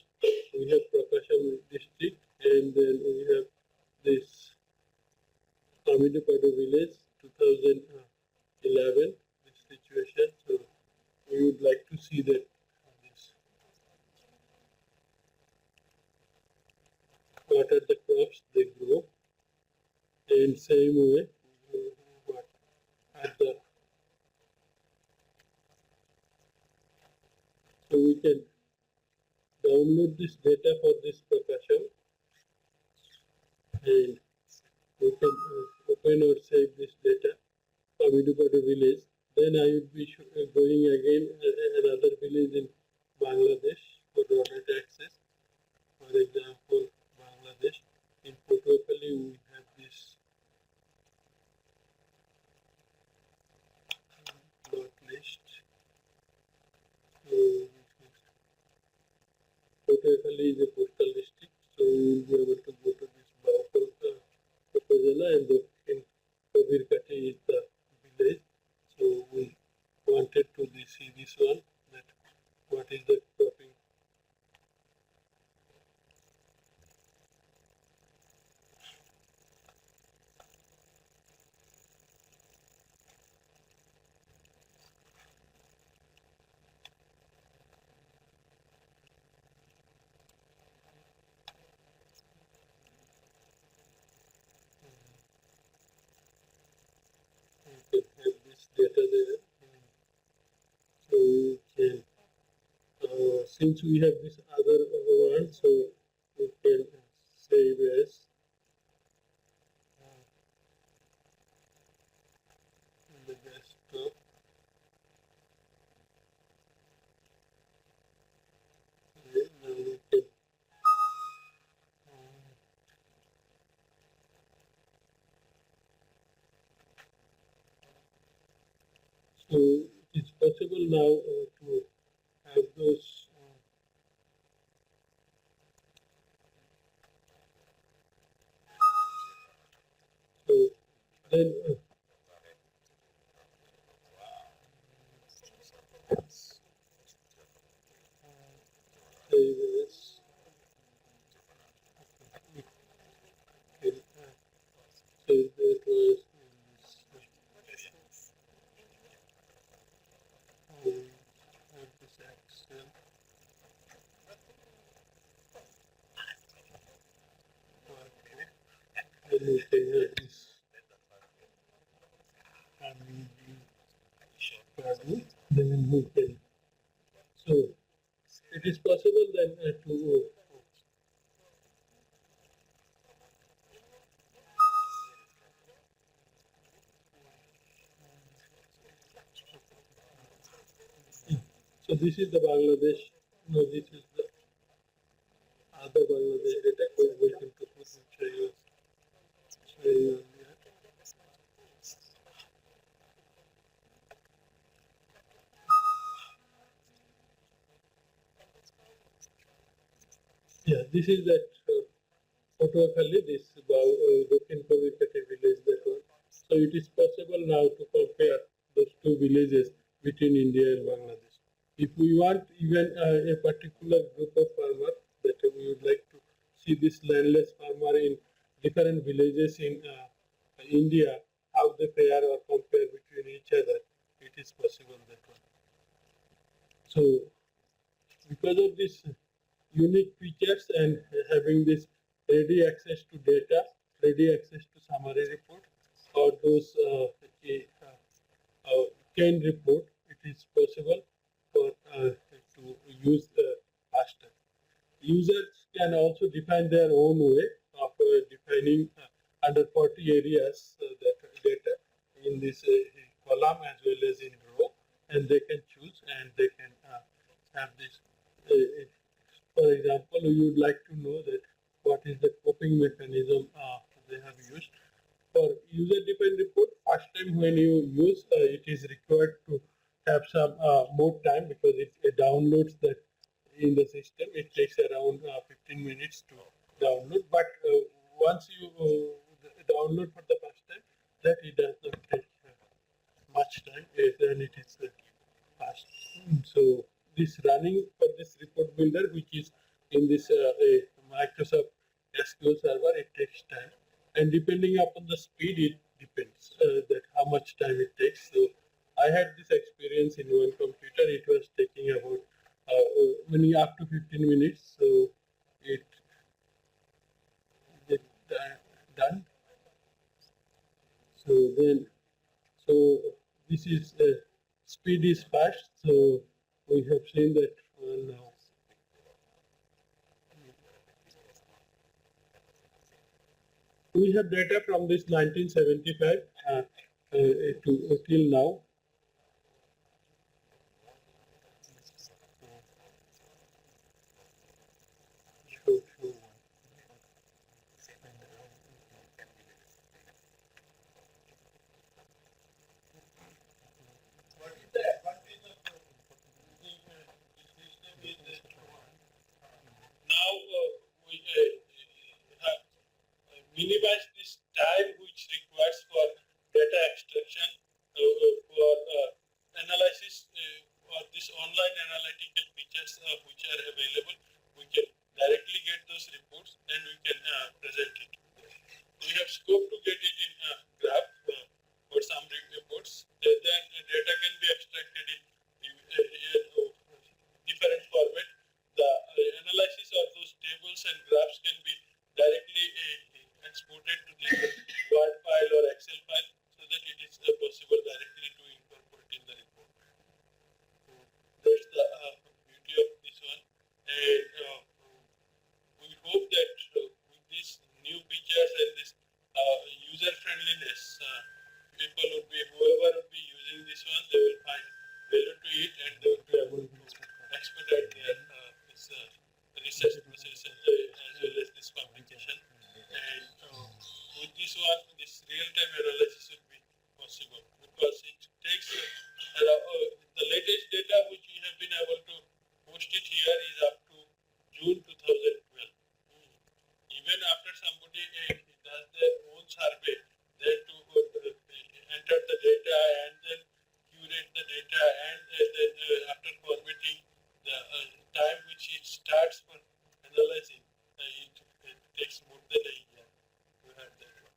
we have Prakasham district, and then we have this Amidapadu village, 2011. This situation. So we would like to see that. What are the crops they grow, and same way what are the, so we can download this data for this Prakasham, and we can open or save this data from Idupadu village. Then I would be going again another village in Bangladesh for raw data access. For example, Bangladesh, in Potokali we have this plot list. Potokali is a coastal district, so we will be able to go to this Upazila, and in Kabirkati is the village. So we wanted to see this one, that what is the cropping. We can have this data there. So we can, since we have this other one, so we can save as in the desktop. Okay, now we can so it's possible now to have those so then save as okay, save that was this Excel. Okay. Then we can have this then we can. So it is possible then to so this is the Bangladesh. No, this is the other Bangladesh data. We can show you earlier. Yeah, this is that photo of this Dokin Kabirkati village, that one. So it is possible now to compare those two villages between India and Bangladesh. If we want even a particular group of farmers that we would like to see this landless farmer in different villages in India, how they fare or compare between each other, it is possible that one. So because of this unique features and having this ready access to data, ready access to summary report, or those can report, it is possible for to use faster. Users can also define their own way of defining under 40 areas that data in this column as well as in row, and they can choose and they can have this. For example, you would like to know that what is the coping mechanism they have used. For user-defined report, first time when you use, it is required to have some more time because it downloads that in the system. It takes around 15 minutes to download. But once you download for the first time, that it does not take much time, then it is fast. So this running for this report builder, which is in this Microsoft SQL server, it takes time, and depending upon the speed, it depends that how much time it takes. So I had this experience in one computer. It was taking about only up to 15 minutes. So it done. So then, so this is speed is fast. So we have seen that now. We have data from this 1975 to till now. What is the advantage of using this system is now we have minimize this time which requires for data extraction for analysis or this online analytical features which are available. We can directly get those reports and we can present it. We have scope to get it in graph for some reports. Then data can be extracted in different format. The analysis of those tables and graphs can be directly exported to the Word file or Excel file so that it is possible directly to incorporate in the report. So that's the beauty of this one. And we hope that with these new features and this user friendliness, people would be, whoever would be using this one, they will find value to it and they will be able to expedite their this research process as well as this publication. And with this one, this real-time analysis will be possible because it takes the latest data which we have been able to post it here is up to June 2012. Even after somebody does their own survey, they have to enter the data and then curate the data and then after formatting the time which it starts for analyzing, it takes more than a year to have that one.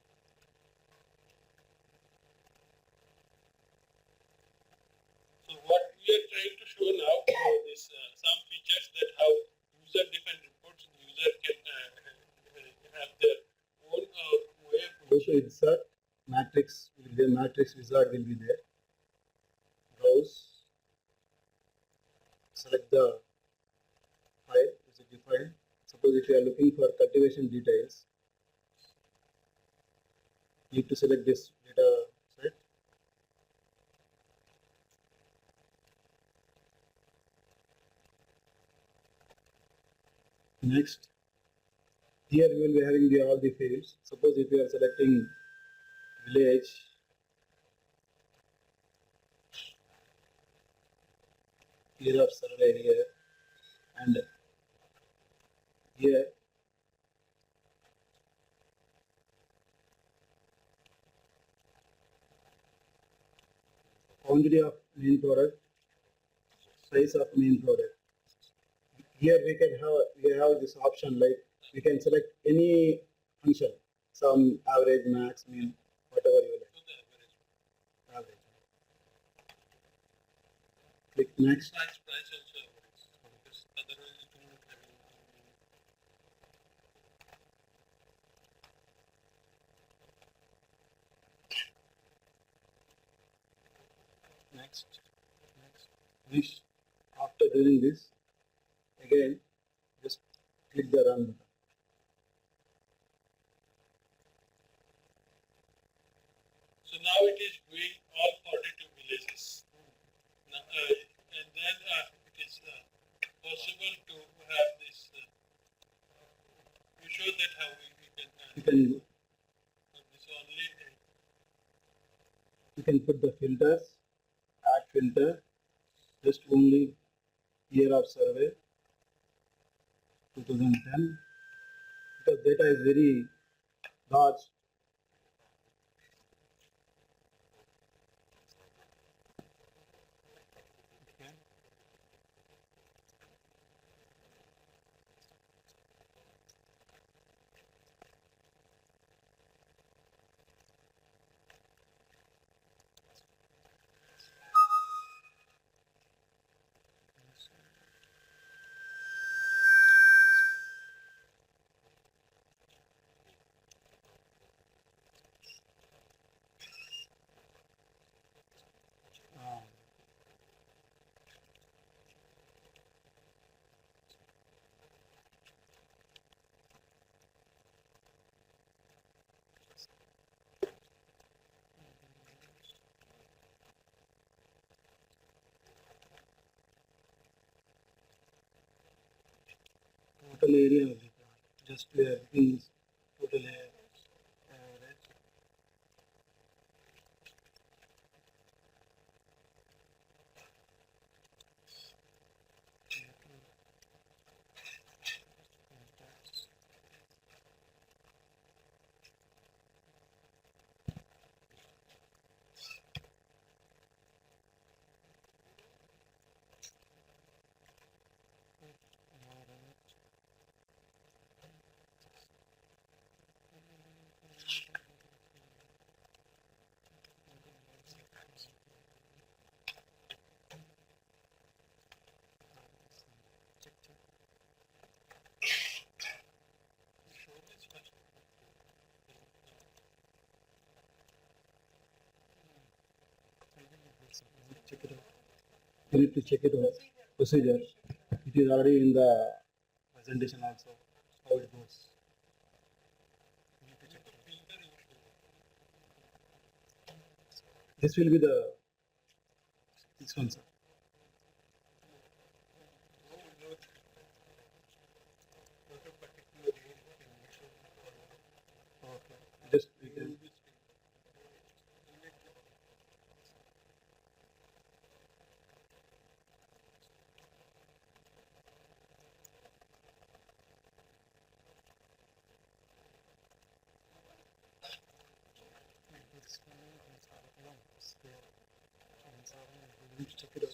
So what we are trying to show now is some features that how user-defined reports, the user can have their own way of also insert matrix will be matrix wizard will be there. Browse, select the file, is it defined? Suppose if you are looking for cultivation details, need to select this data set. Next, here we will be having all the fields. Suppose if you are selecting village, year of survey here, and here quantity of main product, size of main product. Here we have this option like we can select any function, some average, max, mean, whatever you like. Average. Click next. Price also average, because otherwise it will not have any. Next. This, after doing this, again, just click the run button. So now it is doing all 42 villages. Now, and then it is possible to have this. You show that how we can You can this only. you can put the filters, add filter, just only year of survey 2010, because data is very large. Total area of the plant, just we are looking this total area average. Check it out. You need to check it out. Procedure. It is already in the presentation also. How it goes. You need to check it out. This will be this one, sir. Okay. Just we can. Check it out.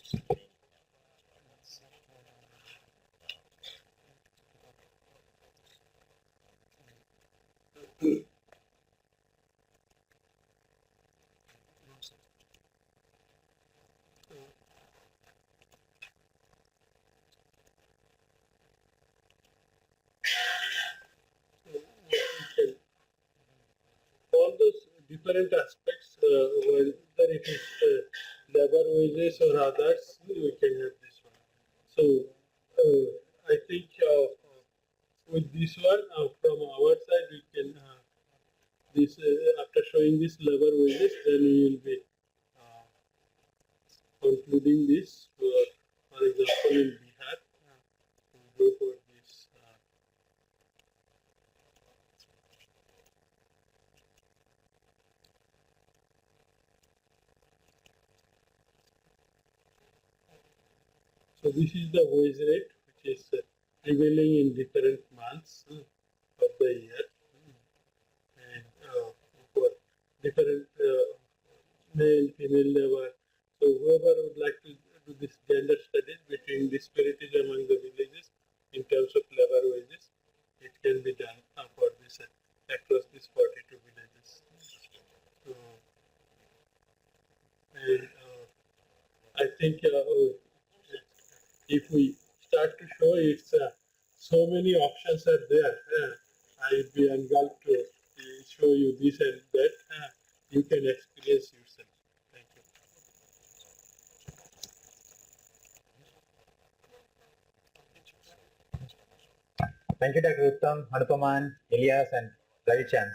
All those different aspects, whether it is labor wages or others, we can have this one. So I think with this one, from our side, we can this after showing this labor wages, then we will be concluding this. For example, in Bihar, we'll go for this. So this is the wage rate, which is prevailing in different months of the year, and for different male, female labor. So whoever would like to do this gender studies between disparities among the villages in terms of labor wages, it can be done for this across these 42 villages. So, and I think if we start to show it's so many options are there. I will be engulfed to show you this and that. You can experience yourself. Thank you. Thank you, Dr. Uttam, Hanupaman, Elias, and Ravichan.